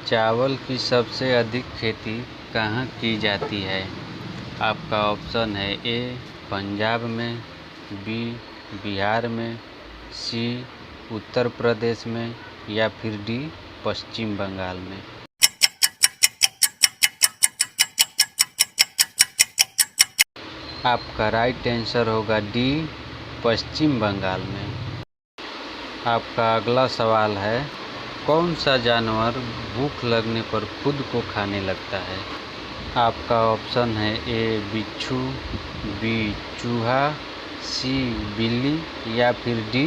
चावल की सबसे अधिक खेती कहाँ की जाती है? आपका ऑप्शन है ए पंजाब में, बी बिहार में, सी उत्तर प्रदेश में या फिर डी पश्चिम बंगाल में। आपका राइट आंसर होगा डी पश्चिम बंगाल में। आपका अगला सवाल है, कौन सा जानवर भूख लगने पर खुद को खाने लगता है? आपका ऑप्शन है ए बिच्छू, बी चूहा, सी बिल्ली या फिर डी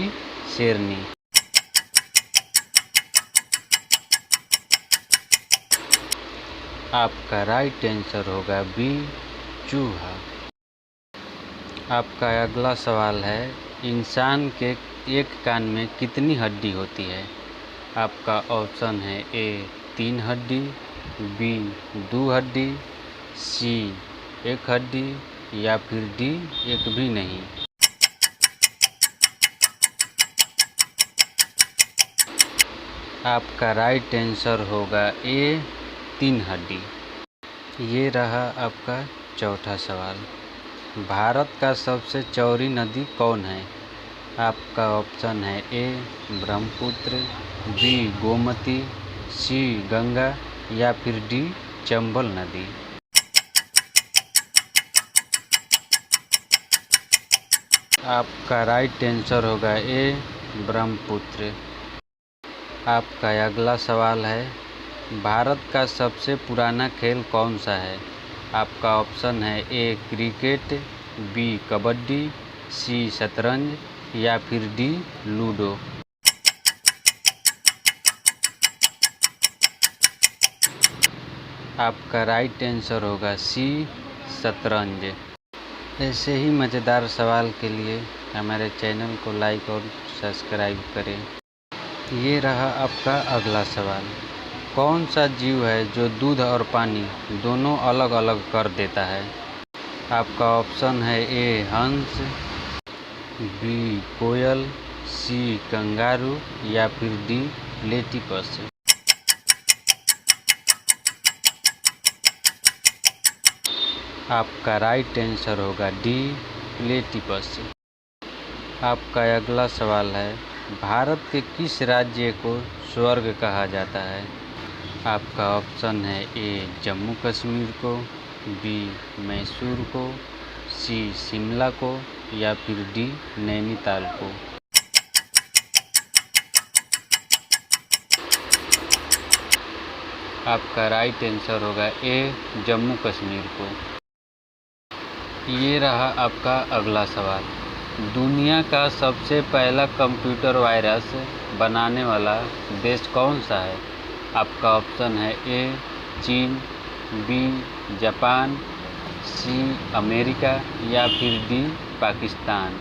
शेरनी। आपका राइट आंसर होगा बी चूहा। आपका अगला सवाल है, इंसान के एक कान में कितनी हड्डी होती है? आपका ऑप्शन है ए 3 हड्डी, बी 2 हड्डी, सी 1 हड्डी या फिर डी एक भी नहीं। आपका राइट आंसर होगा ए 3 हड्डी। ये रहा आपका चौथा सवाल, भारत का सबसे चौड़ी नदी कौन है? आपका ऑप्शन है ए ब्रह्मपुत्र, बी गोमती, सी गंगा या फिर डी चंबल नदी। आपका राइट आंसर होगा ए ब्रह्मपुत्र। आपका अगला सवाल है, भारत का सबसे पुराना खेल कौन सा है? आपका ऑप्शन है ए क्रिकेट, बी कबड्डी, सी शतरंज या फिर डी लूडो। आपका राइट आंसर होगा सी शतरंज। ऐसे ही मज़ेदार सवाल के लिए हमारे चैनल को लाइक और सब्सक्राइब करें। ये रहा आपका अगला सवाल, कौन सा जीव है जो दूध और पानी दोनों अलग अलग कर देता है? आपका ऑप्शन है ए हंस, बी कोयल, सी कंगारू या फिर डी प्लेटिपस। आपका राइट आंसर होगा डी प्लेटिपस। आपका अगला सवाल है, भारत के किस राज्य को स्वर्ग कहा जाता है? आपका ऑप्शन है ए जम्मू कश्मीर को, बी मैसूर को, सी शिमला को या फिर डी नैनीताल को। आपका राइट आंसर होगा ए जम्मू कश्मीर को। ये रहा आपका अगला सवाल, दुनिया का सबसे पहला कंप्यूटर वायरस बनाने वाला देश कौन सा है? आपका ऑप्शन है ए चीन, बी जापान, सी अमेरिका या फिर डी पाकिस्तान।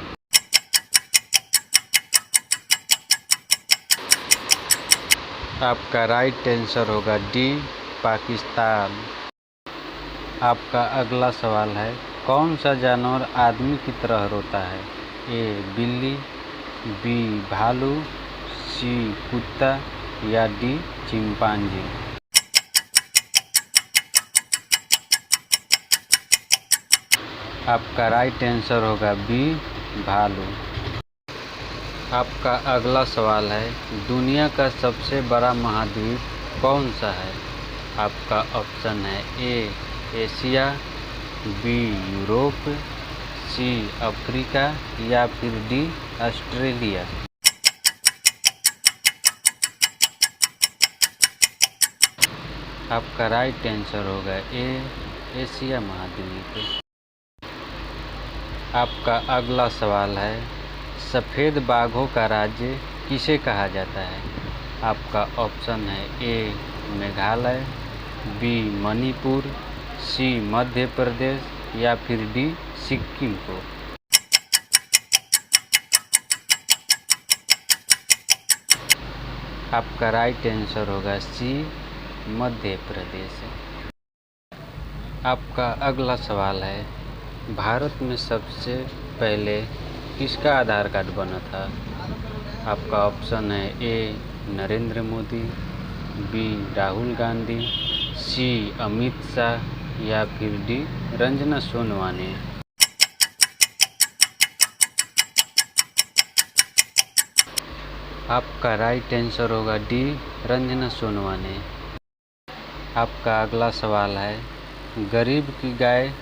आपका राइट आंसर होगा डी पाकिस्तान। आपका अगला सवाल है, कौन सा जानवर आदमी की तरह रोता है? ए बिल्ली, बी भालू, सी कुत्ता या डी चिंपांजी। आपका राइट आंसर होगा बी भालू। आपका अगला सवाल है, दुनिया का सबसे बड़ा महाद्वीप कौन सा है? आपका ऑप्शन है A Asia, B Europe, C Africa या फिर डी ऑस्ट्रेलिया। आपका राइट आंसर होगा ए एशिया महाद्वीप। आपका अगला सवाल है, सफ़ेद बाघों का राज्य किसे कहा जाता है? आपका ऑप्शन है ए मेघालय, बी मणिपुर, सी मध्य प्रदेश या फिर डी सिक्किम को। आपका राइट आंसर होगा सी मध्य प्रदेश। आपका अगला सवाल है, भारत में सबसे पहले किसका आधार कार्ड बना था? आपका ऑप्शन है ए नरेंद्र मोदी, बी राहुल गांधी, सी अमित शाह या फिर डी रंजना सोनवाने। आपका राइट आंसर होगा डी रंजना सोनवाने। आपका अगला सवाल है, गरीब की गाय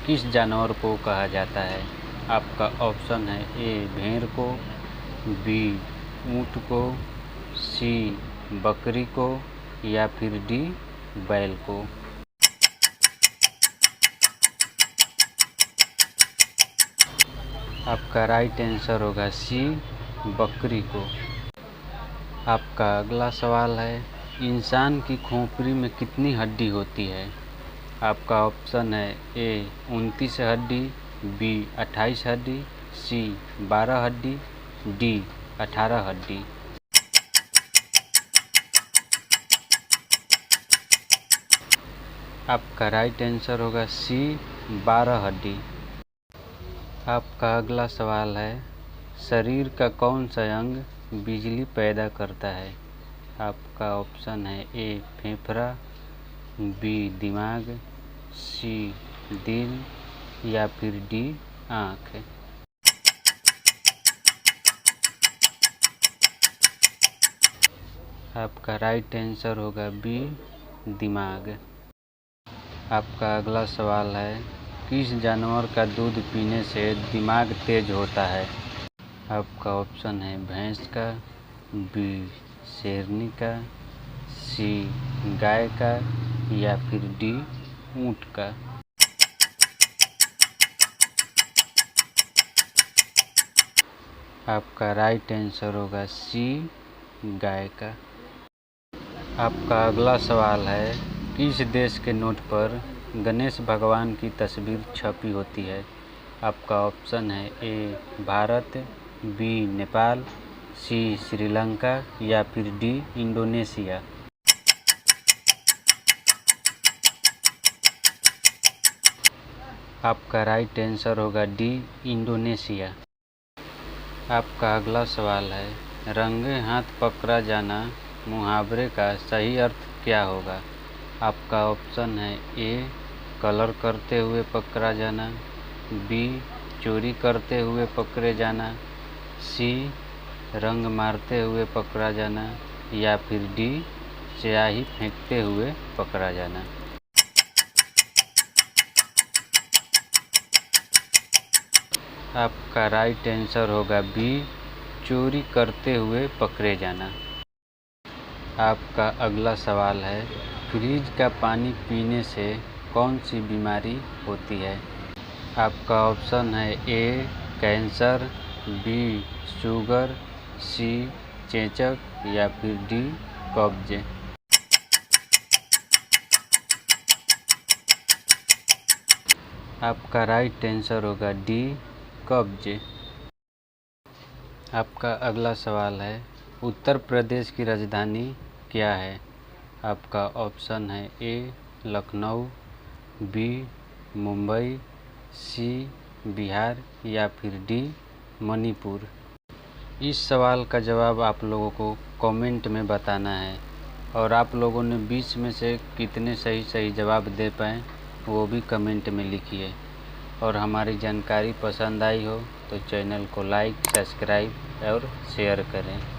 किस जानवर को कहा जाता है? आपका ऑप्शन है ए भेड़ को, बी ऊँट को, सी बकरी को या फिर डी बैल को। आपका राइट आंसर होगा सी बकरी को। आपका अगला सवाल है, इंसान की खोपड़ी में कितनी हड्डी होती है? आपका ऑप्शन है ए 29 हड्डी, बी 28 हड्डी, सी 12 हड्डी, डी 18 हड्डी। आपका राइट आंसर होगा सी 12 हड्डी। आपका अगला सवाल है, शरीर का कौन सा अंग बिजली पैदा करता है? आपका ऑप्शन है ए फेफड़ा, बी दिमाग, सी दिल या फिर डी आँख। आपका राइट आंसर होगा बी दिमाग। आपका अगला सवाल है, किस जानवर का दूध पीने से दिमाग तेज होता है? आपका ऑप्शन है भैंस का, बी शेरनी का, सी गाय का या फिर डी ऊँट का। आपका राइट आंसर होगा सी गाय का। आपका अगला सवाल है, किस देश के नोट पर गणेश भगवान की तस्वीर छपी होती है? आपका ऑप्शन है ए भारत, बी नेपाल, सी श्रीलंका या फिर डी इंडोनेशिया। आपका राइट आंसर होगा डी इंडोनेशिया। आपका अगला सवाल है, रंगे हाथ पकड़ा जाना मुहावरे का सही अर्थ क्या होगा? आपका ऑप्शन है ए कलर करते हुए पकड़ा जाना, बी चोरी करते हुए पकड़े जाना, सी रंग मारते हुए पकड़ा जाना या फिर डी स्याही फेंकते हुए पकड़ा जाना। आपका राइट आंसर होगा बी चोरी करते हुए पकड़े जाना। आपका अगला सवाल है, फ्रिज का पानी पीने से कौन सी बीमारी होती है? आपका ऑप्शन है ए कैंसर, बी शुगर, सी चेचक या फिर डी कब्ज। आपका राइट आंसर होगा डी कब्ज। आपका अगला सवाल है, उत्तर प्रदेश की राजधानी क्या है? आपका ऑप्शन है ए लखनऊ, बी मुंबई, सी बिहार या फिर डी मणिपुर। इस सवाल का जवाब आप लोगों को कमेंट में बताना है और आप लोगों ने 20 में से कितने सही जवाब दे पाए वो भी कमेंट में लिखिए। और हमारी जानकारी पसंद आई हो तो चैनल को लाइक, सब्सक्राइब और शेयर करें।